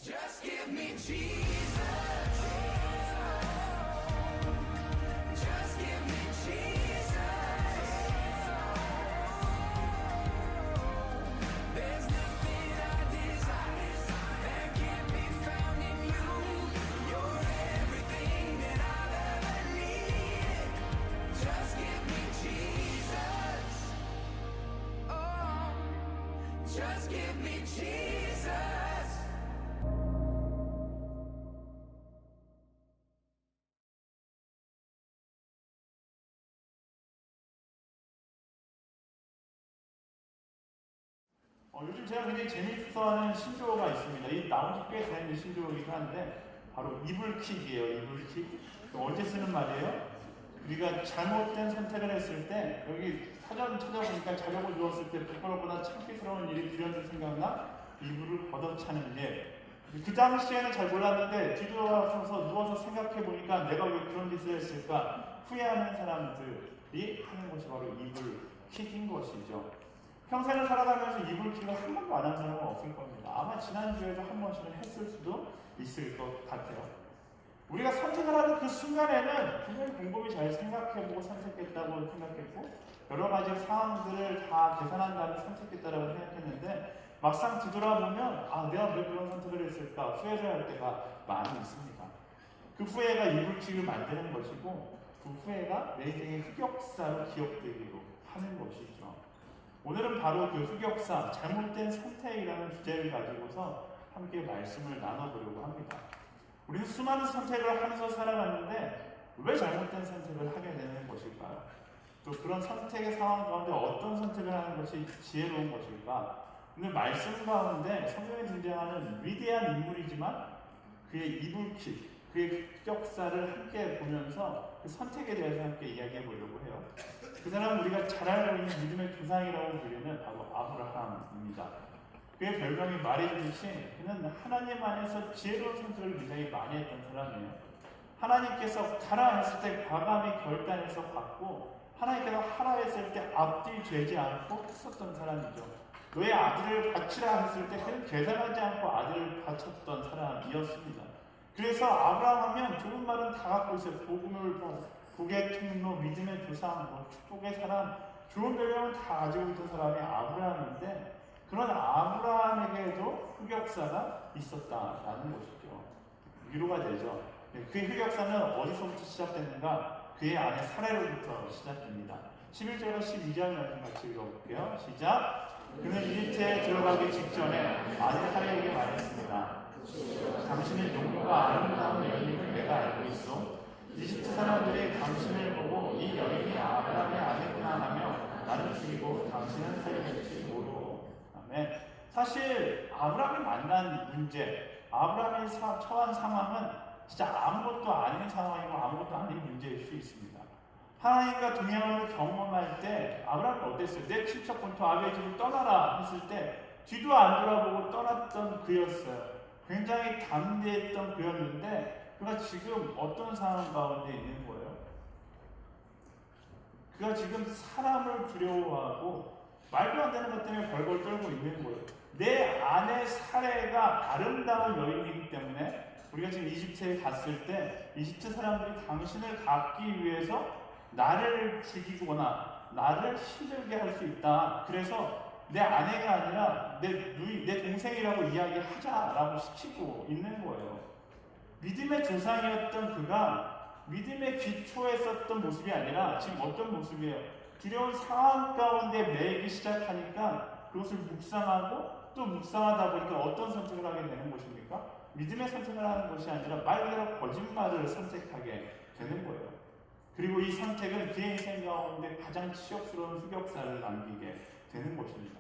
Just give me Jesus. Just give me Jesus. There's nothing I desire that can't be found in you. You're everything that I've ever needed. Just give me Jesus. Oh, just give me Jesus. 요즘 제가 굉장히 재미있어하는 신조어가 있습니다. 이 나온 지 꽤 된 신조어이긴 한데 바로 이불킥이에요. 이불킥. 어제 쓰는 말이에요. 우리가 잘못된 선택을 했을 때 여기 사전 찾아보니까 자려고 누웠을 때 부끄럽거나 창피스러운 일이 불현듯 생각나 이불을 걷어차는 게, 그 당시에는 잘 몰랐는데 뒤돌아서서 누워서 생각해 보니까 내가 왜 그런 짓을 했을까 후회하는 사람들이 하는 것이 바로 이불킥인 것이죠. 평생을 살아가면서 이불킥을 한 번도 안 한 사람은 없을 겁니다. 아마 지난주에도 한 번씩은 했을 수도 있을 것 같아요. 우리가 선택을 하는 그 순간에는 분명히 곰곰이 잘 생각해보고 선택했다고 생각했고 여러 가지 상황들을 다 계산한 다음에 선택했다고 생각했는데 막상 뒤돌아보면 내가 왜 그런 선택을 했을까 후회를 할 때가 많이 있습니다. 그 후회가 이불킥을 만드는 것이고 그 후회가 내 인생의 흑역사로 기억되기로 하는 것이죠. 오늘은 바로 그 흑역사, 잘못된 선택이라는 주제를 가지고서 함께 말씀을 나눠보려고 합니다. 우리는 수많은 선택을 하면서 살아가는데 왜 잘못된 선택을 하게 되는 것일까요? 또 그런 선택의 상황 가운데 어떤 선택을 하는 것이 지혜로운 것일까? 오늘 말씀 가운데 성경에 등장하는 위대한 인물이지만 그의 이불킥, 그의 흑역사를 함께 보면서 그 선택에 대해서 함께 이야기해 보려고 해요. 그 사람은 우리가 잘 알고 있는 믿음의 조상이라고 부르는 바로 아브라함입니다. 그의 별명이 말해주듯이 그는 하나님 안에서 지혜로운 선택을 굉장히 많이 했던 사람이에요. 하나님께서 가라 했을 때 과감히 결단해서 받고 하나님께서 하라 했을 때 앞뒤 재지 않고 했었던 사람이죠. 너의 아들을 바치라 했을 때 그는 계산하지 않고 아들을 바쳤던 사람이었습니다. 그래서 아브라함 하면 좋은 말은 다 갖고 있어요. 복음을 복의 통로, 믿음의 조상, 축복의 사람, 좋은 별명을 다 가지고 있던 사람이 아브라함인데 그런 아브라함에게도 흑역사가 있었다라는 것이죠. 위로가 되죠. 그의 흑역사는 어디서부터 시작되는가? 그의 아내 사례로부터 시작됩니다. 11절과 12절 말씀 같이 읽어볼게요. 시작! 그는 이집트에 들어가기 직전에 아내 사례에게 말했습니다. 당신의 용모가 아름다운 여인을 내가 알고 있어. 이집트 사람들이 당신을 보고 이 여인이 아브라함의 아내구나 하며 나를 죽이고 당신은 살려줄지 모르고. 아멘. 사실 아브라함이 만난 문제, 아브라함이 처한 상황은 진짜 아무것도 아닌 상황이고 아무것도 아닌 문제일 수 있습니다. 하나님과 동행을 경험할 때 아브라함이 어땠어요? 내 친척 본토 아비의 집을 떠나라 했을 때 뒤도 안 돌아보고 떠났던 그였어요. 굉장히 담대했던 그였는데 그가 지금 어떤 상황 가운데 있는 거예요? 그가 지금 사람을 두려워하고 말도 안 되는 것 때문에 벌벌 떨고 있는 거예요. 내 아내 사례가 아름다운 여인이기 때문에 우리가 지금 이집트에 갔을 때 이집트 사람들이 당신을 갖기 위해서 나를 죽이거나 나를 힘들게 할 수 있다. 그래서 내 아내가 아니라 내 동생이라고 이야기하자라고 시키고 있는 거예요. 믿음의 조상이었던 그가 믿음의 기초에 있었던 모습이 아니라 지금 어떤 모습이에요? 두려운 상황 가운데 매이기 시작하니까 그것을 묵상하고 또 묵상하다 보니까 어떤 선택을 하게 되는 것입니까? 믿음의 선택을 하는 것이 아니라 말 그대로 거짓말을 선택하게 되는 거예요. 그리고 이 선택은 그의 인생 가운데 가장 치욕스러운 흑역사를 남기게 되는 것입니다.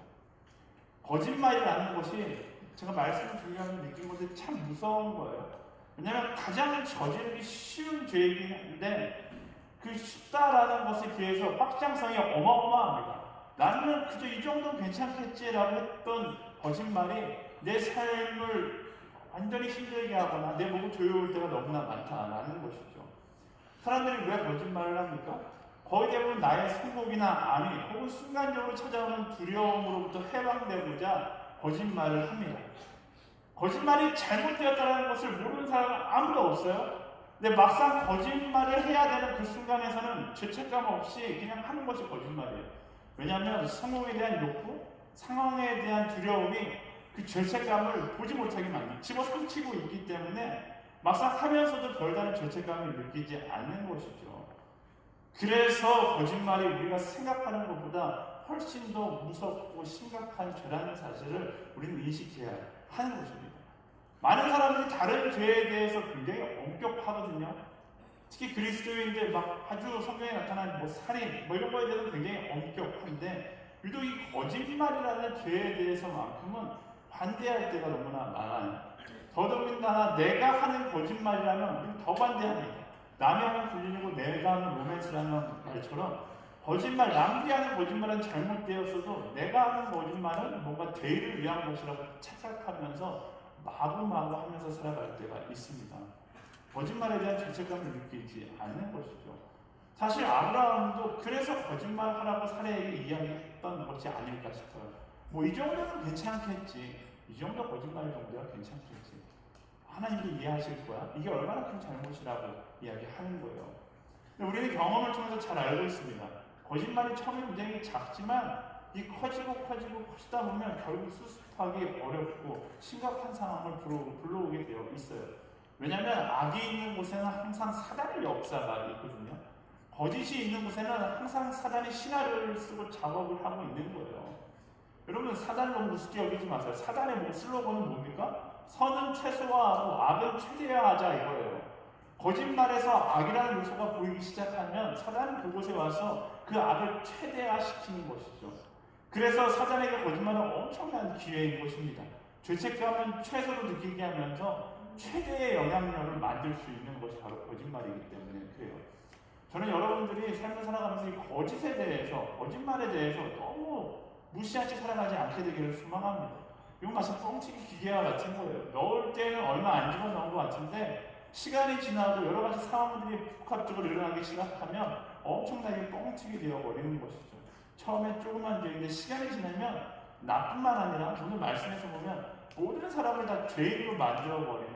거짓말이라는 것이 제가 말씀을 드리면서 느낀 건데 참 무서운 거예요. 왜냐하면 가장 저지르기 쉬운 죄이긴 한데 그 쉽다라는 것에 비해서 확장성이 어마어마합니다. 나는 그저 이 정도는 괜찮겠지라고 했던 거짓말이 내 삶을 완전히 힘들게 하거나 내 목을 조여올 때가 너무나 많다라는 것이죠. 사람들이 왜 거짓말을 합니까? 거의 대부분 나의 승복이나 안위 혹은 순간적으로 찾아오는 두려움으로부터 해방되고자 거짓말을 합니다. 거짓말이 잘못되었다는 것을 모르는 사람은 아무도 없어요. 근데 막상 거짓말을 해야 되는 그 순간에서는 죄책감 없이 그냥 하는 것이 거짓말이에요. 왜냐하면 성공에 대한 욕구, 상황에 대한 두려움이 그 죄책감을 보지 못하게 집어삼키고 있기 때문에 막상 하면서도 별다른 죄책감을 느끼지 않는 것이죠. 그래서 거짓말이 우리가 생각하는 것보다 훨씬 더 무섭고 심각한 죄라는 사실을 우리는 인식해야 하는 것입니다. 많은 사람들이 다른 죄에 대해서 굉장히 엄격하거든요. 특히 그리스도인들 막 아주 성경에 나타난 살인 이런 거에 대해서 굉장히 엄격한데 유독 이 거짓말이라는 죄에 대해서만큼은 반대할 때가 너무나 많아요. 더더군다나 내가 하는 거짓말이라면 우리는 더 반대합니다. 남이 하면 불륜이고 내가 하는 로맨스라는 말처럼 거짓말, 남들이 하는 거짓말은 잘못되었어도 내가 하는 거짓말은 뭔가 대의를 위한 것이라고 착각하면서 마구마구 하면서 살아갈 때가 있습니다. 거짓말에 대한 죄책감을 느끼지 않는 것이죠. 사실 아브라함도 그래서 거짓말하라고 사례에게 이야기했던 것이 아닐까 싶어요. 이 정도는 괜찮겠지. 이 정도 거짓말 정도야 괜찮겠지. 하나님도 이해하실 거야. 이게 얼마나 큰 잘못이라고 이야기하는 거예요. 근데 우리는 경험을 통해서 잘 알고 있습니다. 거짓말이 처음에 굉장히 작지만 이 커지고 커지다 보면 결국 수습하기 어렵고 심각한 상황을 불러오게 되어 있어요. 왜냐하면 악이 있는 곳에는 항상 사단의 역사가 있거든요. 거짓이 있는 곳에는 항상 사단이 신화를 쓰고 작업을 하고 있는 거예요. 여러분 사단을 너무 우습게 여기지 마세요. 사단의 슬로건은 뭡니까? 선은 최소화하고 악은 최대화하자 이거예요. 거짓말에서 악이라는 요소가 보이기 시작하면 사단은 그곳에 와서 그 악을 최대화시키는 것이죠. 그래서 사단에게 거짓말은 엄청난 기회인 것입니다. 죄책감은 최소로 느끼게 하면서 최대의 영향력을 만들 수 있는 것이 바로 거짓말이기 때문에 그래요. 저는 여러분들이 삶을 살아가면서 이 거짓에 대해서, 거짓말에 대해서 너무 무시한 채 살아가지 않게 되기를 소망합니다. 이건 마치 뻥치기 기계와 같은 거예요. 넣을 때는 얼마 안 집어넣은 것 같은데 시간이 지나고 여러 가지 상황들이 복합적으로 일어나기 시작하면 엄청나게 뻥치게 되어버리는 것이죠. 처음에 조그만 죄인데 시간이 지나면 나뿐만 아니라 오늘 말씀에서 보면 모든 사람을 다 죄인으로 만들어버리는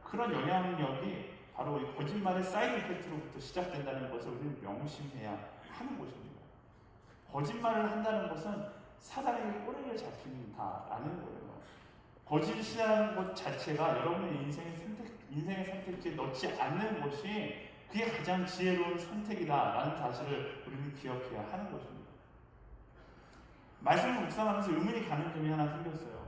그런 영향력이 바로 이 거짓말의 사이드 이펙트로부터 시작된다는 것을 우리는 명심해야 하는 것입니다. 거짓말을 한다는 것은 사단에게 꼬리를 잡힌다라는 거예요. 거짓이라는 것 자체가 여러분의 인생의 선택지에 넣지 않는 것이 그게 가장 지혜로운 선택이다라는 사실을 우리는 기억해야 하는 것입니다. 말씀을 묵상하면서 의문이 가는 점이 하나 생겼어요.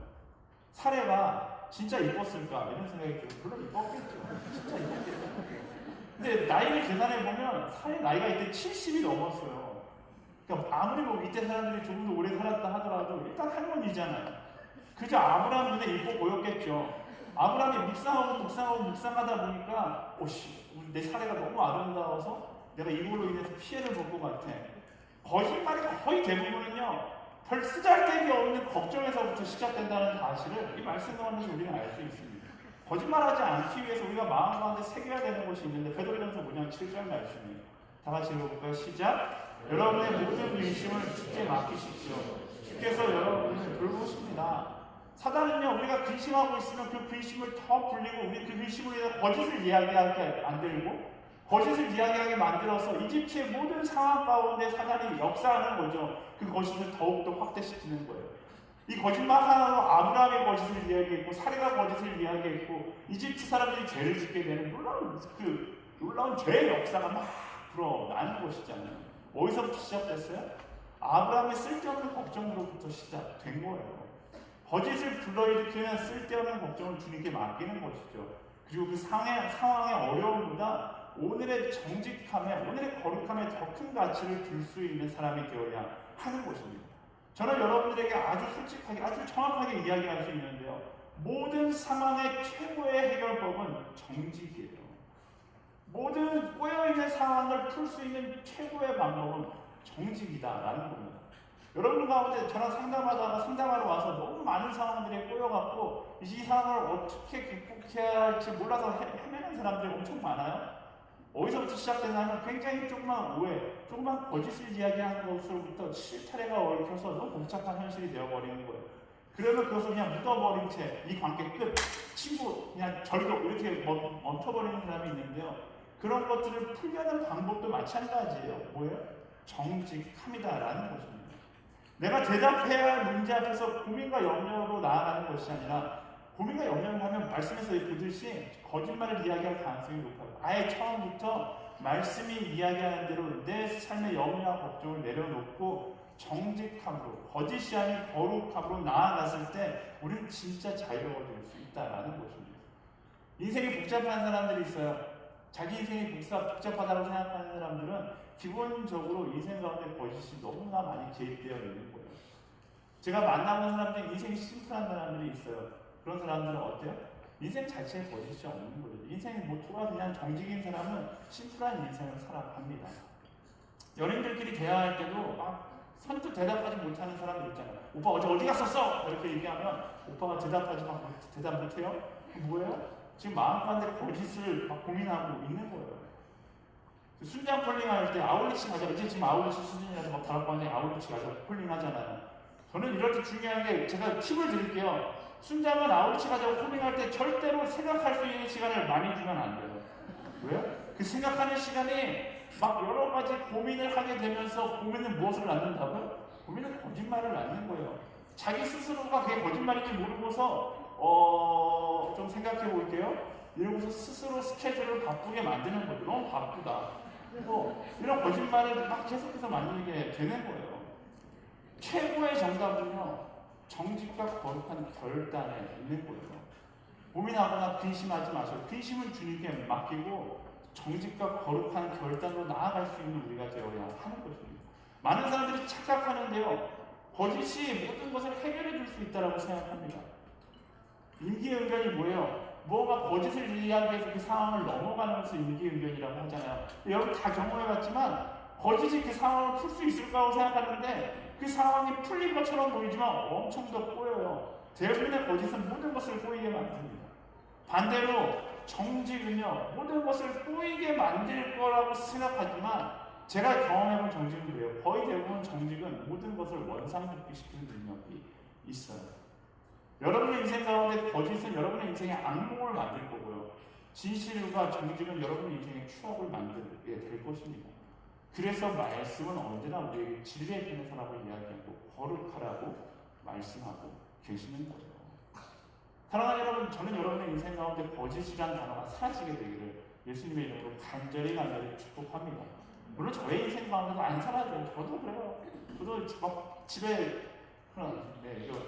사례가 진짜 이뻤을까? 이런 생각이 들어요. 물론 이뻤겠죠. 진짜 이뻤겠죠. 근데 나이를 계산해보면 사례 나이가 이때 70이 넘었어요. 그러니까 아무리 이때 사람들이 조금 더 오래 살았다 하더라도 일단 할머니잖아요. 그저 아브라함 눈에 이뻐 보였겠죠. 아브라함이 묵상하다 보니까 내 사례가 너무 아름다워서 내가 이걸로 인해서 피해를 볼 것 같아. 거짓말이 거의 대부분은요. 별 쓰잘데기 없는 걱정에서부터 시작된다는 사실을 이 말씀 가운데서 우리는 알 수 있습니다. 거짓말하지 않기 위해서 우리가 마음 가운데 새겨야 되는 것이 있는데 베드로전서 5장 7절 말씀이에요. 다 같이 읽어볼까요? 시작! 여러분의 모든 근심을 주께 맡기십시오. 주께서 여러분을 돌보십니다. 사단은요, 우리가 근심하고 있으면 그 근심을 더 불리고 우리 그 근심으로 인해 거짓을 이야기하게 만들고 거짓을 이야기하게 만들어서 이집트의 모든 상황 가운데 사단이 역사하는 거죠. 그 거짓을 더욱더 확대시키는 거예요. 이 거짓말 하나로 아브라함의 거짓을 이야기했고 사례가 거짓을 이야기했고 이집트 사람들이 죄를 짓게 되는 놀라운 죄의 역사가 막 불어나는 것이잖아요. 어디서부터 시작됐어요? 아브라함의 쓸데없는 걱정으로부터 시작된 거예요. 거짓을 불러일으키는 쓸데없는 걱정을 주님께 맡기는 것이죠. 그리고 그 상황의 어려움보다 오늘의 정직함에, 오늘의 거룩함에 더 큰 가치를 둘 수 있는 사람이 되어야 하는 것입니다. 저는 여러분들에게 아주 솔직하게, 아주 정확하게 이야기할 수 있는데요. 모든 상황의 최고의 해결법은 정직이에요. 모든 꼬여있는 상황을 풀 수 있는 최고의 방법은 정직이다라는 겁니다. 여러분 가운데 저랑 상담하러 와서 너무 많은 상황들에 꼬여갖고 이 상황을 어떻게 극복해야 할지 몰라서 헤매는 사람들이 엄청 많아요. 어디서부터 시작되냐면 굉장히 조그만 오해, 조그만 거짓을 이야기하는 것으로부터 실타래가 얽혀서 너무 복잡한 현실이 되어버리는 거예요. 그러면 그것을 그냥 묻어버린 채 이 관계 끝, 친구 그냥 절로 이렇게 멈춰버리는 사람이 있는데요. 그런 것들을 풀려는 방법도 마찬가지예요. 뭐예요? 정직함이다라는 것입니다. 내가 대답해야 할 문제 앞에서 고민과 염려로 나아가는 것이 아니라 고민과 염려를 하면 말씀에서 보듯이 거짓말을 이야기할 가능성이 높아요. 아예 처음부터 말씀이 이야기하는 대로 내 삶의 염려와 걱정을 내려놓고 정직함으로, 거짓이 아닌 거룩함으로 나아갔을 때 우리는 진짜 자유로워질 수 있다는 것입니다. 인생이 복잡한 사람들이 있어요. 자기 인생이 복잡하다고 생각하는 사람들은 기본적으로 인생 가운데 거짓이 너무나 많이 개입되어 있는 거예요. 제가 만나본 사람 중에 인생이 심플한 사람들이 있어요. 그런 사람들은 어때요? 인생 자체에 거짓이 없는 거예요. 인생의 모토가 그냥 정직인 사람은 심플한 인생을 살아갑니다. 연인들끼리 대화할 때도 막 선뜻 대답하지 못하는 사람들 있잖아요. 오빠 어디 갔었어? 이렇게 얘기하면 오빠가 대답 못해요? 뭐예요? 지금 마음가운데 거짓을 막 고민하고 있는 거예요. 순장 폴링할 때 아울리치 가자. 이제 지금 아울리치 수준이라서 막 다락방에 아울리치 가자 폴링 하잖아요. 저는 이럴 때 중요한 게 제가 팁을 드릴게요. 순장은 아울리치 가자고 폴링할 때 절대로 생각할 수 있는 시간을 많이 주면 안 돼요. 왜요? 그 생각하는 시간이 막 여러 가지 고민을 하게 되면서 고민은 무엇을 낳는다고요? 고민은 거짓말을 낳는 거예요. 자기 스스로가 그게 거짓말인지 모르고서 좀 생각해 볼게요. 이러고서 스스로 스케줄을 바쁘게 만드는 거죠. 너무 바쁘다. 이런 거짓말을 막 계속해서 만들게 되는 거예요. 최고의 정답은요, 정직과 거룩한 결단에 있는 거예요. 고민하거나 근심하지 마세요. 근심은 주님께 맡기고 정직과 거룩한 결단으로 나아갈 수 있는 우리가 되어야 하는 것입니다. 많은 사람들이 착각하는데요, 거짓이 모든 것을 해결해 줄 수 있다고 생각합니다. 임기응변이 뭐예요? 뭐가 거짓을 이야기해서 그 상황을 넘어가는 것을 임기응변이라고 하잖아요. 여러분 다 경험해봤지만 거짓이 그 상황을 풀 수 있을까고 생각하는데 그 상황이 풀린 것처럼 보이지만 엄청 더 꼬여요. 대부분의 거짓은 모든 것을 꼬이게 만듭니다. 반대로 정직은요, 모든 것을 꼬이게 만들 거라고 생각하지만 제가 경험해본 정직은 그래요. 거의 대부분 정직은 모든 것을 원상복귀시키는 능력이 있어요. 여러분의 인생 가운데 거짓은 여러분의 인생의 악몽을 만들 거고요. 진실과 정직은 여러분의 인생의 추억을 만들게 될 것입니다. 그래서 말씀은 언제나 우리에게 진리의 변호사라고 이야기하고 거룩하라고 말씀하고 계시는 거예요. 사랑하는 여러분, 저는 여러분의 인생 가운데 거짓이라는 단어가 사라지게 되기를 예수님의 이름으로 간절히 축복합니다. 물론 저의 인생 가운데도 안 사라져요. 저도 그래요. 저도 집에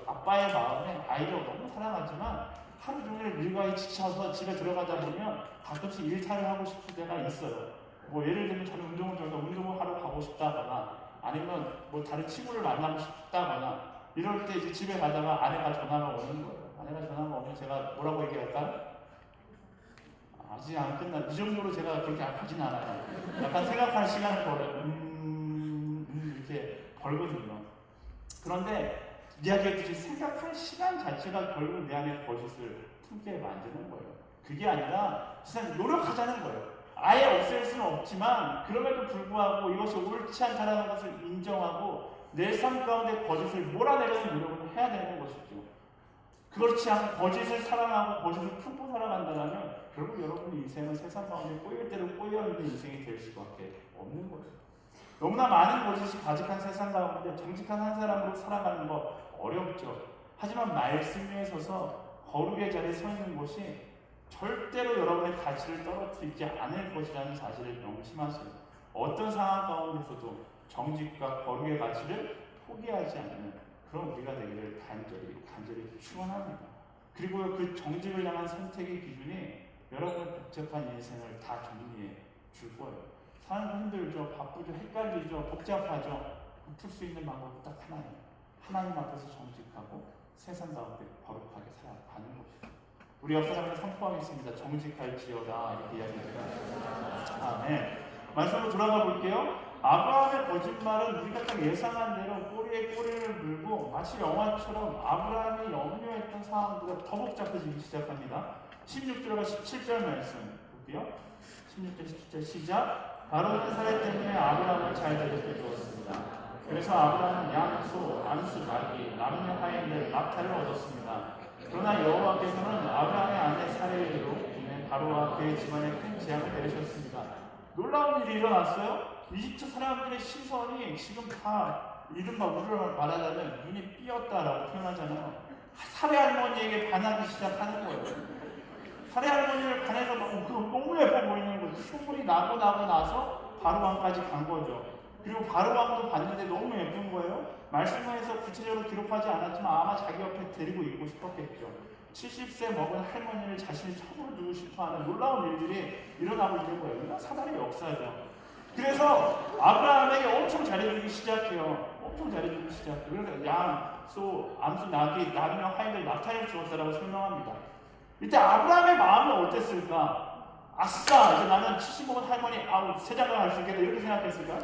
아빠의 마음에 아이를 너무 사랑하지만 하루 종일 일과에 지쳐서 집에 들어가다 보면 가끔씩 일탈을 하고 싶을 때가 있어요. 예를 들면 저는 운동을 하러 가고 싶다거나 아니면 다른 친구를 만나고 싶다거나 이럴 때 이제 집에 가다가 아내가 전화가 오는 거예요. 아내가 전화가 오면 제가 뭐라고 얘기할까요? 아직 안 끝나. 이 정도로 제가 그렇게 하진 않아요. 약간 생각할 시간을 벌어요. 이렇게 벌거든요. 그런데 이야기했듯이 생각할 시간 자체가 결국 내 안에 거짓을 품게 만드는 거예요. 그게 아니라 진짜 노력하자는 거예요. 아예 없앨 수는 없지만 그럼에도 불구하고 이것이 옳지 않다는 것을 인정하고 내 삶 가운데 거짓을 몰아내려는 노력을 해야 되는 것이죠. 그렇지 않고 거짓을 사랑하고 거짓을 품고 살아간다면 결국 여러분의 인생은 세상 가운데 꼬일 대로 꼬여있는 인생이 될 수밖에 없는 거예요. 너무나 많은 거짓이 가득한 세상 가운데 정직한 한 사람으로 살아가는 거 어렵죠. 하지만 말씀 위에 서서 거룩의 자리에 서 있는 것이 절대로 여러분의 가치를 떨어뜨리지 않을 것이라는 사실을 명심하세요. 어떤 상황 가운데서도 정직과 거룩의 가치를 포기하지 않는 그런 우리가 되기를 간절히 축원합니다. 그리고 그 정직을 향한 선택의 기준이 여러분의 복잡한 인생을 다 정리해 줄 거예요. 사는 거 힘들죠, 바쁘죠, 헷갈리죠, 복잡하죠. 풀 수 있는 방법은 딱 하나예요. 하나님 앞에서 정직하고 세상 가운데 거룩하게 살아가는 것이죠. 우리 옆 사람을 선포하겠습니다. 정직할지어다 이렇게 이야기합니다. 아멘. 말씀으로 돌아가 볼게요. 아브라함의 거짓말은 우리가 딱 예상한 대로 꼬리에 꼬리를 물고 마치 영화처럼 아브라함이 염려했던 상황보다 더 복잡해지기 시작합니다. 16절과 17절 말씀 볼게요. 16절, 17절 시작. 바로는 사례 때문에 아브라함을 잘 대접해 주었습니다. 그래서 아브라함은 양, 소, 암수, 나귀, 남녀 하인들, 낙타를 얻었습니다. 그러나 여호와께서는 아브라함의 아내 사레로 인해 바로와 그의 집안에 큰 재앙을 내리셨습니다. 놀라운 일이 일어났어요. 이집트 사람들의 시선이 지금 다 이른바 우리로 말하자면 눈이 삐었다라고 표현하잖아요. 사레 할머니에게 반하기 시작하는 거예요. 사레 할머니를 반해서 그거 너무 예뻐 보이는 거죠. 소문이 나고 나서 바로왕까지 간 거죠. 그리고 바로왕도 봤는데 너무 예쁜 거예요. 말씀에서 구체적으로 기록하지 않았지만 아마 자기 옆에 데리고 있고 싶었겠죠. 70세 먹은 할머니를 자신의 첩으로 두고 싶어하는 놀라운 일들이 일어나고 있는 거예요. 이건 사단의 역사죠. 그래서 아브라함에게 엄청 잘해주기 시작해요. 엄청 잘해주기 시작해요. 그래서 양, 소, 암수, 나귀, 남녀, 하인들, 낙타를 주었다라고 설명합니다. 이때 아브라함의 마음은 어땠을까? 아싸! 이제 나는 70먹은 할머니 세장을 할 수 있겠다 이렇게 생각했을까?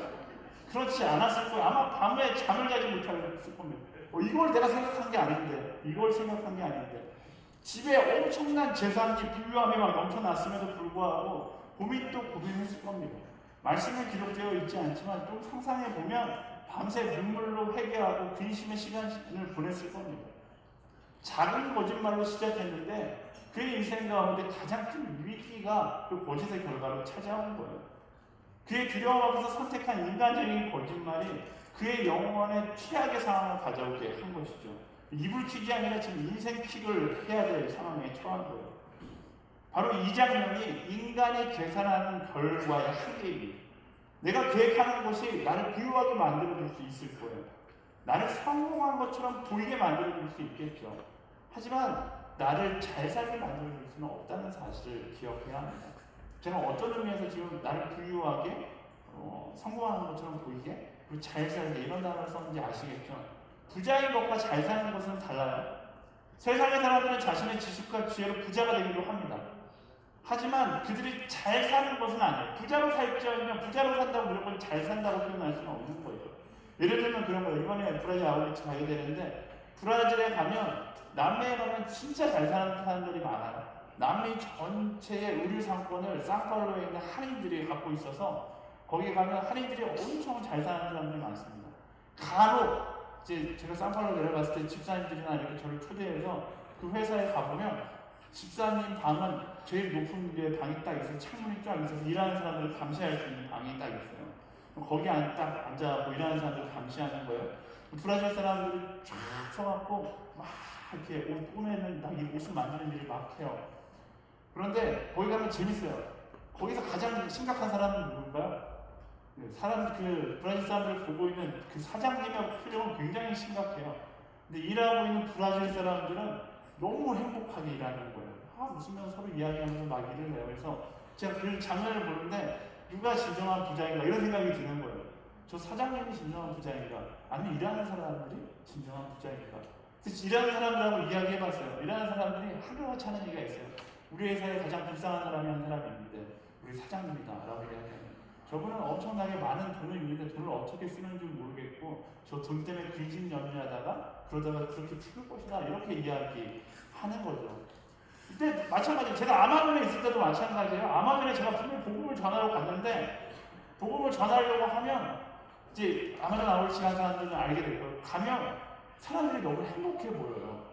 그렇지 않았을 거예요. 아마 밤에 잠을 자지 못했을 겁니다. 이걸 내가 생각한 게 아닌데, 이걸 생각한 게 아닌데, 집에 엄청난 재산이 부유함이 막 넘쳐났음에도 불구하고 고민도 고민했을 겁니다. 말씀에 기록되어 있지 않지만 좀 상상해 보면 밤새 눈물로 회개하고 근심의 시간을 보냈을 겁니다. 작은 거짓말로 시작했는데 그의 인생 가운데 가장 큰 위기가 그 거짓의 결과로 찾아온 거예요. 그의 두려움 앞에서 선택한 인간적인 거짓말이 그의 영혼의 최악의 상황을 가져오게 한 것이죠. 이불킥이 아니라 지금 인생킥을 해야 될 상황에 처한 거예요. 바로 이 장면이 인간이 계산하는 결과의 한계입니다. 내가 계획하는 것이 나를 부유하게 만들어줄 수 있을 거예요. 나를 성공한 것처럼 보이게 만들어줄 수 있겠죠. 하지만 나를 잘 살게 만들어줄 수는 없다는 사실을 기억해야 합니다. 제가 어떤 의미에서 지금 나를 부유하게 성공하는 것처럼 보이게 그리고 잘 살게 이런 단어를 썼는지 아시겠죠? 부자인 것과 잘 사는 것은 달라요. 세상의 사람들은 자신의 지식과 지혜로 부자가 되기도 합니다. 하지만 그들이 잘 사는 것은 아니에요. 부자로 살지 않으면 부자로 산다고 무조건 잘 산다고 표현할 수는 없는 거예요. 예를 들면 그런 거예요. 이번에 브라질 아울렛 가게 되는데 브라질에 가면 남미에 가면 진짜 잘 사는 사람들이 많아요. 남미 전체의 의류 상권을 상파울루에 있는 한인들이 갖고 있어서 거기 가면 한인들이 엄청 잘 사는 사람들이 많습니다. 간혹 이제 제가 상파울루 내려갔을 때 집사님들이나 이렇게 저를 초대해서 그 회사에 가보면 집사님 방은 제일 높은 데 방이 딱 있어서 창문이 쫙 있어서 일하는 사람들을 감시할 수 있는 방이 딱 있어요. 거기 딱 앉아갖고 일하는 사람들을 감시하는 거예요. 브라질 사람들이 쫙 서갖고 막 이렇게 옷 꾸매는 이 옷을 만드는 일을 막 해요. 그런데 거기 가면 재밌어요. 거기서 가장 심각한 사람은 누굴까요? 브라질 사람들을 보고 있는 그 사장님의 표정은 굉장히 심각해요. 근데 일하고 있는 브라질 사람들은 너무 행복하게 일하는 거예요. 웃으면서 서로 이야기하면서 막 일을 해요. 그래서 제가 그 장면을 보는데 누가 진정한 부자인가 이런 생각이 드는 거예요. 저 사장님이 진정한 부자인가? 아니면 일하는 사람들이 진정한 부자인가? 그래서 일하는 사람들하고 이야기해봤어요. 일하는 사람들이 하루같이 하는 얘기가 있어요. 우리 회사에 가장 불쌍한 사람이 한 사람이 있는데 우리 사장님이다 라고 이야기해요. 저분은 엄청나게 많은 돈을 있는데 돈을 어떻게 쓰는지 모르겠고 저 돈 때문에 근심연민하다가 그러다가 그렇게 죽을 것이다 이렇게 이야기하는 거죠. 그때 마찬가지로 제가 아마존에 있을 때도 마찬가지예요. 아마존에 제가 분명히 복음을 전하러 갔는데 복음을 전하려고 하면 이제 아마존 아울렛 간 사람들은 알게 될 거예요. 가면 사람들이 너무 행복해 보여요.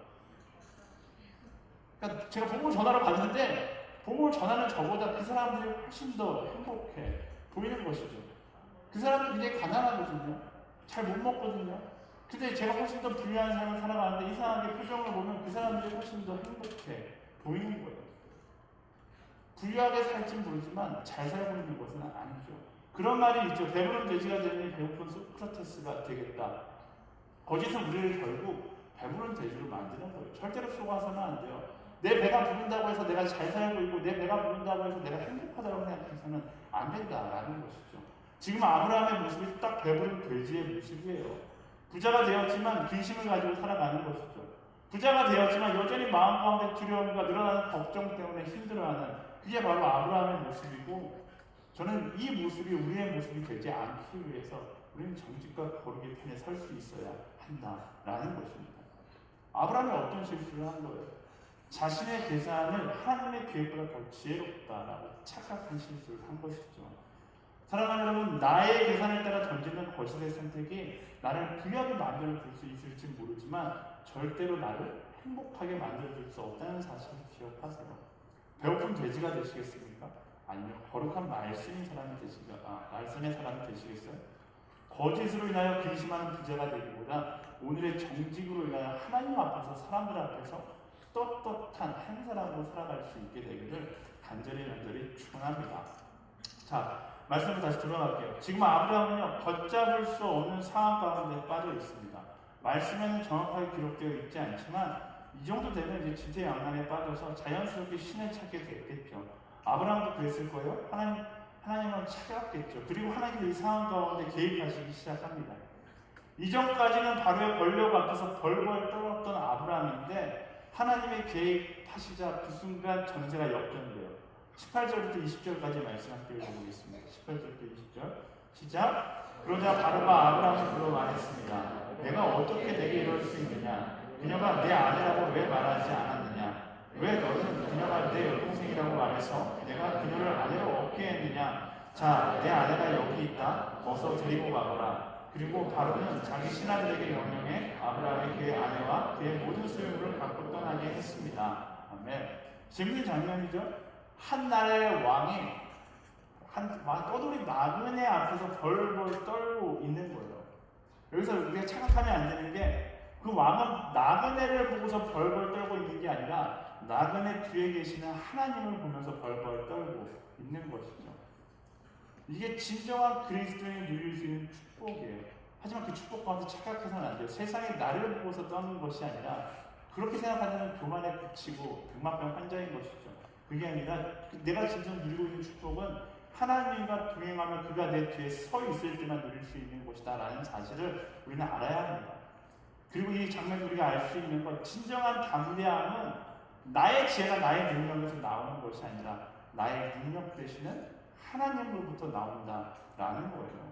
그러니까 제가 복음을 전하러 갔는데 복음을 전하는 저보다 그 사람들이 훨씬 더 행복해 보이는 것이죠. 그 사람들이 굉장히 가난하거든요. 잘 못 먹거든요. 근데 제가 훨씬 더 부유한 삶을 살아가는데 이상하게 표정을 보면 그 사람들이 훨씬 더 행복해 보이는 거예요. 부유하게 살진 모르지만 잘 살고 있는 것은 아니죠. 그런 말이 있죠. 배부른 돼지가 되니 배고픈 소크라테스가 되겠다. 거짓은 우리를 결국 배부른 돼지로 만드는 거예요. 절대로 속아서는 안 돼요. 내 배가 부른다고 해서 내가 잘 살고 있고 내 배가 부른다고 해서 내가 행복하다고 생각해서는 안 된다라는 것이죠. 지금 아브라함의 모습이 딱 배부른 돼지의 모습이에요. 부자가 되었지만 근심을 가지고 살아가는 것이죠. 부자가 되었지만 여전히 마음 가운데 두려움과 늘어나는 걱정 때문에 힘들어하는 그게 바로 아브라함의 모습이고 저는 이 모습이 우리의 모습이 되지 않기 위해서 우리는 정직과 거룩의 편에 설 수 있어야 한다라는 것입니다. 아브라함이 어떤 실수를 한 거예요? 자신의 계산을 하나님의 계획보다 더 지혜롭다라고 착각한 실수를 한 것이죠. 사랑하는 여러분, 나의 계산을 따라 던지는 거짓의 선택이 나를 부유하게 만들어줄 수 있을지 모르지만 절대로 나를 행복하게 만들어줄 수 없다는 사실을 기억하세요. 배고픈 돼지가 되시겠습니까? 아니면 거룩한 말씀의 사람이 되시겠어요? 거짓으로 인하여 근심하는 부자가 되기보다 오늘의 정직으로 인하여 하나님 앞에서 사람들 앞에서 떳떳한 한 사람으로 살아갈 수 있게 되기를 간절히 축원합니다. 자, 말씀을 다시 돌아갈게요. 지금 아브라함은요, 걷잡을 수 없는 상황 가운데 빠져 있습니다. 말씀에는 정확하게 기록되어 있지 않지만 이 정도 되면 이제 지태양난에 빠져서 자연스럽게 신을 찾게 됐겠죠. 아브라함도 그랬을 거예요. 하나님을 찾았겠죠. 그리고 하나님이 이 상황 가운데 개입하시기 시작합니다. 이전까지는 바로의 권력 앞에서 벌벌 떨었던 아브라함인데 하나님의 개입하시자 그 순간 전세가 역전돼요. 18절부터 20절까지 말씀 함께 읽어보겠습니다. 18절부터 20절 시작. 그러자 바로가 아브라함을 불러 말했습니다. 내가 어떻게 내게 이럴 수 있느냐? 그녀가 내 아내라고 왜 말하지 않았느냐? 왜 너는 그녀가 내 여동생이라고 말해서 내가 그녀를 아내로 얻게 했느냐? 자, 내 아내가 여기 있다. 어서 데리고 가거라. 그리고 바로는 자기 신하들에게 명령해 아브라함이 그의 아내와 그의 모든 소유물을 갖고 떠나게 했습니다. 아멘. 재밌는 장면이죠. 한 나라의 왕이 떠돌이 나그네 앞에서 벌벌 떨고 있는 거예요. 여기서 우리가 착각하면 안 되는 게 그 왕은 나그네를 보고서 벌벌 떨고 있는 게 아니라 나그네 뒤에 계시는 하나님을 보면서 벌벌 떨고 있는 것이죠. 이게 진정한 그리스도인이 누릴 수 있는 축복이에요. 하지만 그 축복 가운데 착각해서는 안 돼요. 세상에 나를 보고서 떠는 것이 아니라 그렇게 생각하면 교만에 그치고 백만병 환자인 것이죠. 그게 아니라 내가 진짜 누리고 있는 축복은 하나님과 동행하며 그가 내 뒤에 서 있을 때만 누릴 수 있는 것이다 라는 사실을 우리는 알아야 합니다. 그리고 이 장면을 우리가 알 수 있는 것, 진정한 담대함은 나의 지혜가 나의 능력에서 나오는 것이 아니라 나의 능력 되시는 하나님으로부터 나온다라는 거예요.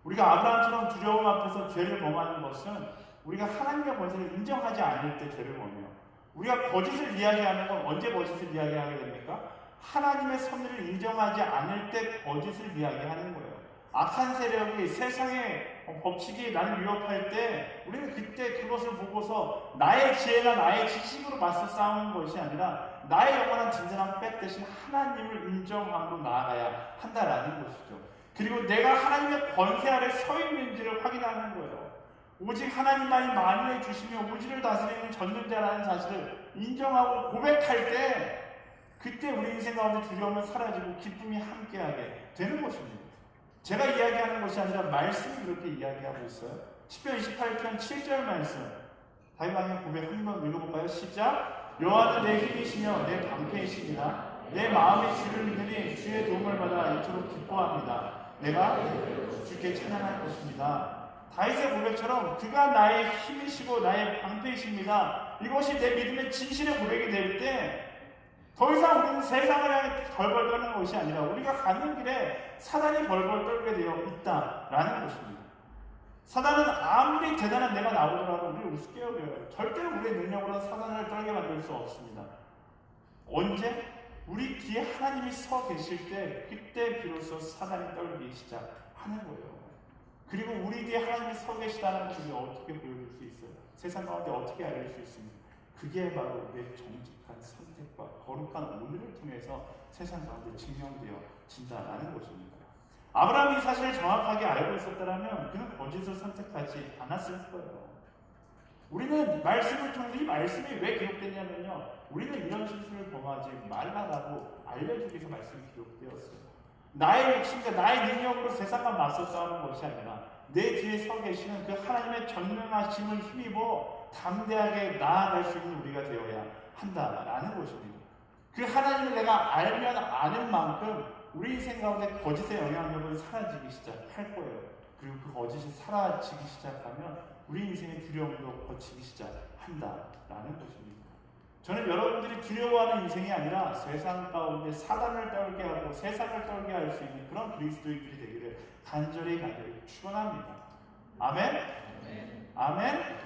우리가 아브라함처럼 두려움 앞에서 죄를 범하는 것은 우리가 하나님의 권세를 인정하지 않을 때 죄를 범해요. 우리가 거짓을 이야기하는 건 언제 거짓을 이야기하게 됩니까? 하나님의 섭리를 인정하지 않을 때 거짓을 이야기하는 거예요. 악한 세력이 세상의 법칙이 나를 위협할 때 우리는 그때 그것을 보고서 나의 지혜나 나의 지식으로 맞서 싸우는 것이 아니라 나의 영원한 진정한 백 대신 하나님을 인정함으로 나아가야 한다라는 것이죠. 그리고 내가 하나님의 권세 아래 서 있는지를 확인하는 거예요. 오직 하나님만이 만유해 주시며 우주를 다스리는 전능자라는 사실을 인정하고 고백할 때 그때 우리 인생 가운데 두려움은 사라지고 기쁨이 함께하게 되는 것입니다. 제가 이야기하는 것이 아니라 말씀이 그렇게 이야기하고 있어요. 시편 28편 7절 말씀 다윗왕의 고백 한번 읽어볼까요? 시작. 여호와는 내 힘이시며 내 방패이시니라. 내 마음이 주를 믿으니 주의 도움을 받아 이토록 기뻐합니다. 내가 주께 찬양할 것입니다. 다윗의 고백처럼 그가 나의 힘이시고 나의 방패이십니다. 이것이 내 믿음의 진실의 고백이 될 때 더 이상 우리는 세상을 향해 벌벌 떠는 것이 아니라 우리가 가는 길에 사단이 벌벌 떨게 되어 있다라는 것입니다. 사단은 아무리 대단한 내가 나오더라도 우리를 우습게 여겨요. 절대로 우리의 능력으로는 사단을 떨게 만들 수 없습니다. 언제? 우리 뒤에 하나님이 서 계실 때 그때 비로소 사단이 떨기 시작하는 거예요. 그리고 우리 뒤에 하나님이 서 계시다는 것을 어떻게 보여줄 수 있어요? 세상 가운데 어떻게 알릴 수 있습니까? 그게 바로 우리의 정직한 선택과 거룩한 오늘을 통해서 세상 가운데 증명되어진다라는 것입니다. 아브라함이 사실을 정확하게 알고 있었다면 그는 거짓을 선택하지 않았을 거예요. 우리는 말씀을 통해 이 말씀이 왜 기록되냐면요, 우리는 이런 실수를 범하지 말라라고 알려주기 위해서 말씀이 기록되었어요. 나의 욕심과 나의 능력으로 세상과 맞서 싸우는 것이 아니라 내 뒤에 서 계시는 그 하나님의 전능하심을 힘입어 담대하게 나아갈 수 있는 우리가 되어야 한다라는 것입니다. 그 하나님을 내가 알면 아는 만큼 우리 인생 가운데 거짓의 영향력은 사라지기 시작할 거예요. 그리고 그 거짓이 사라지기 시작하면 우리 인생의 두려움도 거치기 시작한다라는 것입니다. 저는 여러분들이 두려워하는 인생이 아니라 세상 가운데 사단을 떨게 하고 세상을 떨게 할 수 있는 그런 그리스도인들이 되기를 간절히 축원합니다. 아멘? 아멘?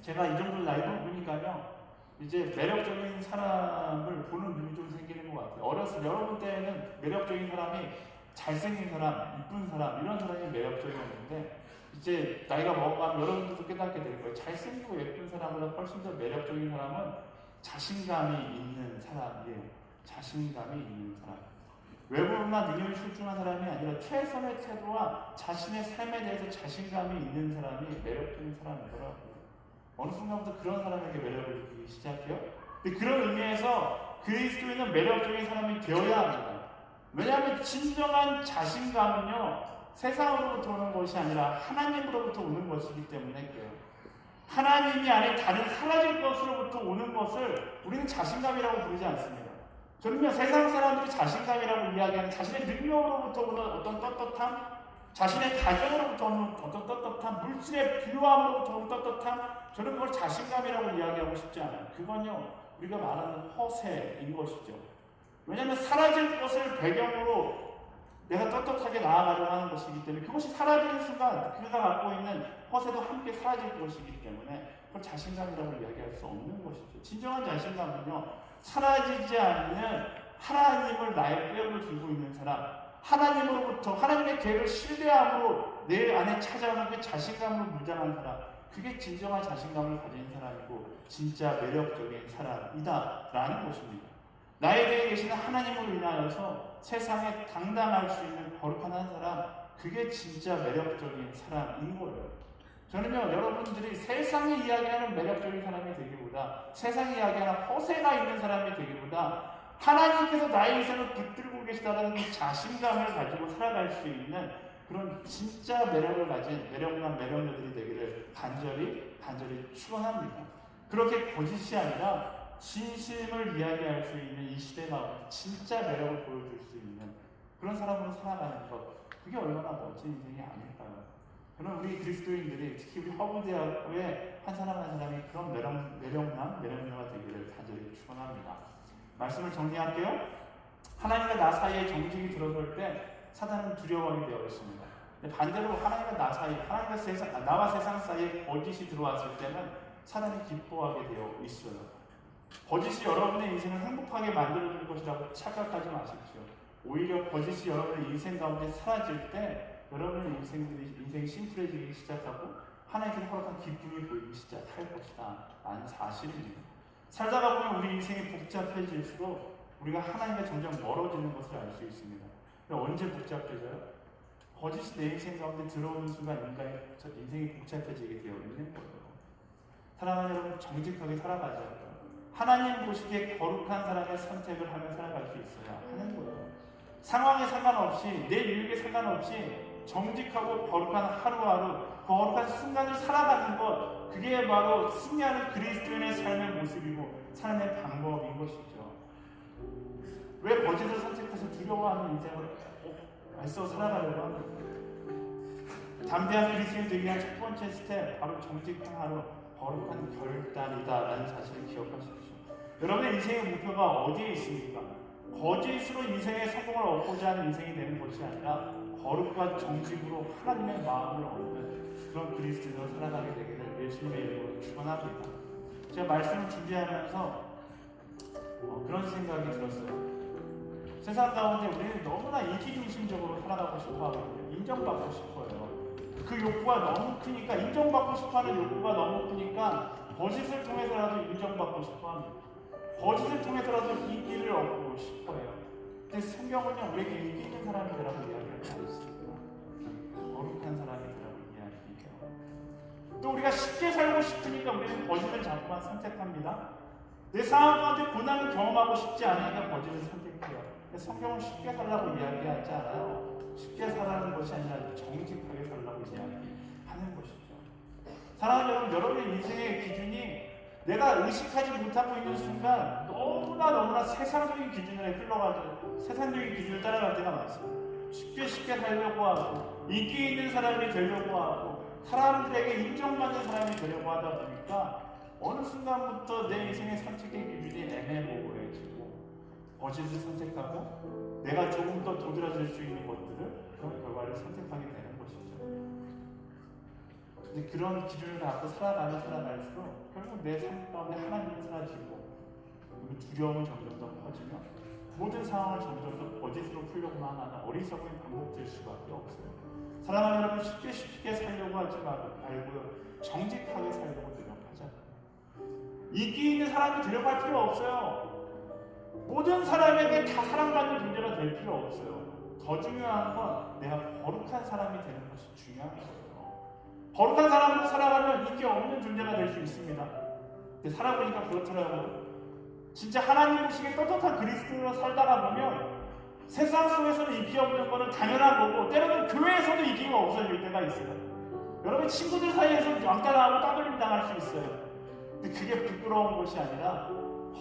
제가 이 정도 나이 먹으니까요, 이제 매력적인 사람을 보는 눈이 좀 생기는 것 같아요. 어렸을 여러분 때에는 매력적인 사람이 잘생긴 사람, 이쁜 사람 이런 사람이 매력적이었는데 이제 나이가 먹어가면 여러분들도 깨닫게 될 거예요. 잘생기고 예쁜 사람보다 훨씬 더 매력적인 사람은 자신감이 있는 사람이에요. 자신감이 있는 사람. 외모나 능력이 출중한 사람이 아니라 최선의 태도와 자신의 삶에 대해서 자신감이 있는 사람이 매력적인 사람이더라고요. 어느 순간부터 그런 사람에게 매력을 느끼기 시작해요. 근데 그런 의미에서 그리스도인은 매력적인 사람이 되어야 합니다. 왜냐하면 진정한 자신감은요, 세상으로부터 오는 것이 아니라 하나님으로부터 오는 것이기 때문에 그래요. 하나님이 아닌 다른 사라질 것으로부터 오는 것을 우리는 자신감이라고 부르지 않습니다. 저는요, 세상 사람들이 자신감이라고 이야기하는 자신의 능력으로부터 오는 어떤 떳떳함, 자신의 가정으로부터 오는 어떤 떳떳함, 물질의 부유함으로부터 오는 떳떳함, 저는 그걸 자신감이라고 이야기하고 싶지 않아요. 그건요, 우리가 말하는 허세인 것이죠. 왜냐하면 사라질 것을 배경으로 내가 떳떳하게 나아가려고 하는 것이기 때문에 그것이 사라지는 순간 그가 갖고 있는 허세도 함께 사라질 것이기 때문에 그걸 자신감이라고 이야기할 수 없는 것이죠. 진정한 자신감은요, 사라지지 않는 하나님을 나의 뼈를 들고 있는 사람, 하나님으로부터 하나님의 계획을 신뢰함으로 내 안에 찾아오는 그 자신감으로 무장한 사람, 그게 진정한 자신감을 가진 사람이고 진짜 매력적인 사람이다 라는 것입니다. 나에 대해 계시는 하나님으로 인하여서 세상에 당당할 수 있는 거룩한 한 사람, 그게 진짜 매력적인 사람인 거예요. 저는요, 여러분들이 세상이 이야기하는 매력적인 사람이 되기보다, 세상이 이야기하는 허세가 있는 사람이 되기보다, 하나님께서 나의 인생을 붙들고 계시다는 이 자신감을 가지고 살아갈 수 있는 그런 진짜 매력을 가진 매력남 매력녀들이 되기를 간절히 축원합니다. 그렇게 거짓이 아니라 진심을 이야기할 수 있는 이 시대 가운데 진짜 매력을 보여줄 수 있는 그런 사람으로 살아가는 것, 그게 얼마나 멋진 인생이 아닐까요? 저는 우리 그리스도인들이, 특히 우리 허브대학교의 한 사람 한 사람이 그런 매력남 매력녀가 되기를 간절히 축원합니다. 말씀을 정리할게요. 하나님과 나 사이에 정직이 들어설 때 사단은 두려워하게 되어 있습니다. 반대로 하나님과 나 사이, 나와 세상 사이에 거짓이 들어왔을 때는 사단이 기뻐하게 되어 있어요. 거짓이 여러분의 인생을 행복하게 만들어줄 것이라고 착각하지 마십시오. 오히려 거짓이 여러분의 인생 가운데 사라질 때 여러분의 인생이 심플해지기 시작하고 하나님께서 허락한 기쁨이 보이기 시작할 것이다 라는 사실입니다. 살다가 보면 우리 인생이 복잡해질수록 우리가 하나님과 점점 멀어지는 것을 알 수 있습니다. 언제 복잡해져요? 거짓이 내 인생 가운데 들어오는 순간 인생이 복잡해지게 되어 있는 거예요. 사랑하는 여러분, 정직하게 살아가자고요. 하나님 보시기에 거룩한 사람의 선택을 하며 살아갈 수 있어야 하는 거예요. 상황에 상관없이, 내 유익에 상관없이 정직하고 거룩한 하루하루, 거룩한 순간을 살아가는 것, 그게 바로 승리하는 그리스도인의 삶의 모습이고 삶의 방법인 것이죠. 왜 거짓을 선택해서 두려워하는 인생을 애써 살아가려고 하는 거예요? 담대한 그리스도인이 되기 위한 첫 번째 스텝, 바로 정직한 하루, 거룩한 결단이다라는 사실을 기억하십시오. 여러분의 인생의 목표가 어디에 있습니까? 거짓으로 인생의 성공을 얻고자 하는 인생이 되는 것이 아니라 거룩과 정직으로 하나님의 마음을 얻는 그런 그리스도인으로 살아가게 되기를 예수님의 이름으로 축원합니다. 제가 말씀을 준비하면서 그런 생각이 들었어요. 세상 가운데 우리는 너무나 이기중심적으로 살아가고 싶어 하거든요. 인정받고 싶어요. 그 욕구가 너무 크니까, 인정받고 싶어하는 욕구가 너무 크니까 거짓을 통해서라도 인정받고 싶어합니다. 거짓을 통해서라도 인기를 얻고 싶어요. 근데 성경은요, 우리에게 인기 있는 사람이라고 이야기하지 않습니다. 거룩한 사람이라고 이야기해요. 또 우리가 쉽게 살고 싶으니까 우리는 거짓을 자꾸만 선택합니다. 내 상황 가운데 고난을 경험하고 싶지 않으니까 거짓을 선택해요. 근데 성경은 쉽게 살라고 이야기하지 않아요. 쉽게 살라는 것이 아니라 정직하게 살라고 이야기하는 것이죠. 사랑하는 여러분의 인생의 기준이 내가 의식하지 못하고 있는 순간 너무나 세상적인 기준에 흘러가고 세상적인 기준을 따라갈 때가 많습니다. 쉽게 살려고 하고 인기 있는 사람이 되려고 하고 사람들에게 인정받는 사람이 되려고 하다 보니까 어느 순간부터 내 인생의 선택의 기준이 애매모호해지고 거짓을 선택하고 내가 조금 더 도드라질 수 있는 것들을 그런 결과를 선택하게 되는 것이죠. 근데 그런 기준을 갖고 살아갈수록 결국 내 삶 가운데 하나님이 사라지고 두려움은 점점 더 커지며 모든 상황을 점점 더 거짓으로 풀려고만 하는 어리석은 반복될 수밖에 없어요. 사랑하는 여러분, 쉽게 살려고 하지 말고요. 정직하게 살려고 노력하자. 인기 있는 사람이 되려고 할 필요 없어요. 모든 사람에게 다 사랑받는 존재가 될 필요 없어요. 더 중요한 건 내가 거룩한 사람이 되는 것이 중요한 거예요. 거룩한 사람으로 살아가면 인기 없는 존재가 될 수 있습니다. 근데 살아보니까 그렇더라고요. 진짜 하나님 보시기에 떳떳한 그리스도로 살다가 보면 세상 속에서는 인기 없는 거는 당연한 거고, 때로는 교회에서도 인기가 없어질 때가 있어요. 여러분 친구들 사이에서 왕따당하고 따돌림 당할 수 있어요. 근데 그게 부끄러운 것이 아니라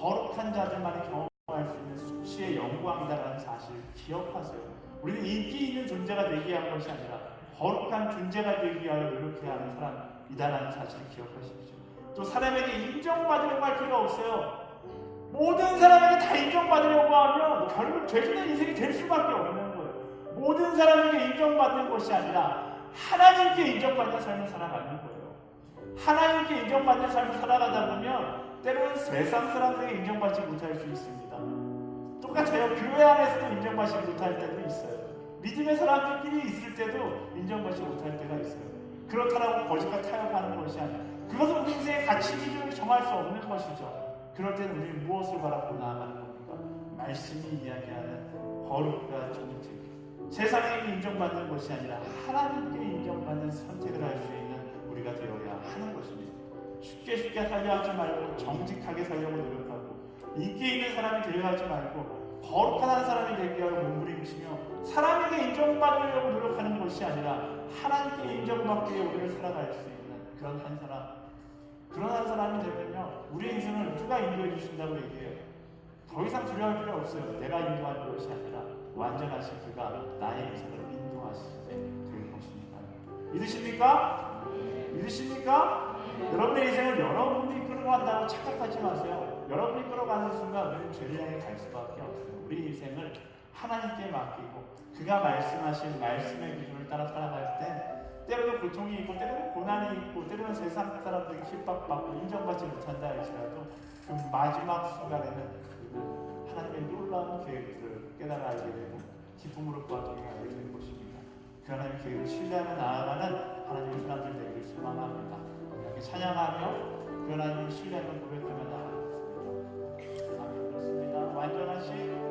거룩한 자들만이 경험할 수 있는 수치의 영광이다라는 사실을 기억하세요. 우리는 인기 있는 존재가 되기 위한 것이 아니라 거룩한 존재가 되기 위하여 노력해야 하는 사람이다라는 사실을 기억하십시오. 또 사람에게 인정받으려고 할 필요 없어요. 모든 사람에게 다 인정받으려고 하면 결국 죄짓는 인생이 될 수밖에 없는 거예요. 모든 사람에게 인정받는 것이 아니라 하나님께 인정받는 삶을 살아가는 거예요. 하나님께 인정받는 삶을 살아가다 보면 때로는 세상 사람들에게 인정받지 못할 수 있습니다. 똑같아요. 교회 안에서도 인정받지 못할 때도 있어요. 믿음의 사람들끼리 있을 때도 인정받지 못할 때가 있어요. 그렇다고 거짓과 타협하는 것이 아니라 그것은 우리 인생의 가치 기준을 정할 수 없는 것이죠. 그럴 때는 우리는 무엇을 바라보고 나아가는 겁니까? 말씀이 이야기하는 거룩과 정직, 세상에게 인정받는 것이 아니라 하나님께 인정받는 선택을 할 수 있는 우리가 되어야 하는 것입니다. 쉽게 살려 하지 말고 정직하게 살려고 노력하고, 인기 있는 사람이 되려 하지 말고 거룩한 한 사람이 되기 위하여 몸부림치며 사람에게 인정받으려고 노력하는 것이 아니라 하나님께 인정받기 위해 우리를 살아갈 수 있는 그런 한 사람, 그런 한 사람이 되면요, 우리의 인생을 누가 인도해 주신다고 얘기해요. 더 이상 두려워할 필요 없어요. 내가 인도하는 것이 아니라 완전하신 그가 나의 인생을 인도하시게 될 것입니다. 믿으십니까? 믿으십니까? 여러분의 인생을 여러분이 끌어간다고 착각하지 마세요. 여러분이 끌어가는 순간 우리는 죄를 향해 갈 수밖에 없어요. 우리 인생을 하나님께 맡기고 그가 말씀하신 말씀의 기준을 따라 살아갈 때 때로는 고통이 있고 때로는 고난이 있고 때로는 세상 사람들에게 핍박받고 인정받지 못한다 할지라도 그 마지막 순간에는 우리는 하나님의 놀라운 계획들을 깨달아 알게 되고 기쁨으로 보아주게 하게 될 것입니다. 그 하나님의 계획을 신뢰하며 나아가는 하나님의 사람들 되기를 소망합니다. 이렇게 찬양하며 그 하나님을 신뢰하며 고백하며 나아가겠습니다. 아멘. 그렇습니다. 완전하신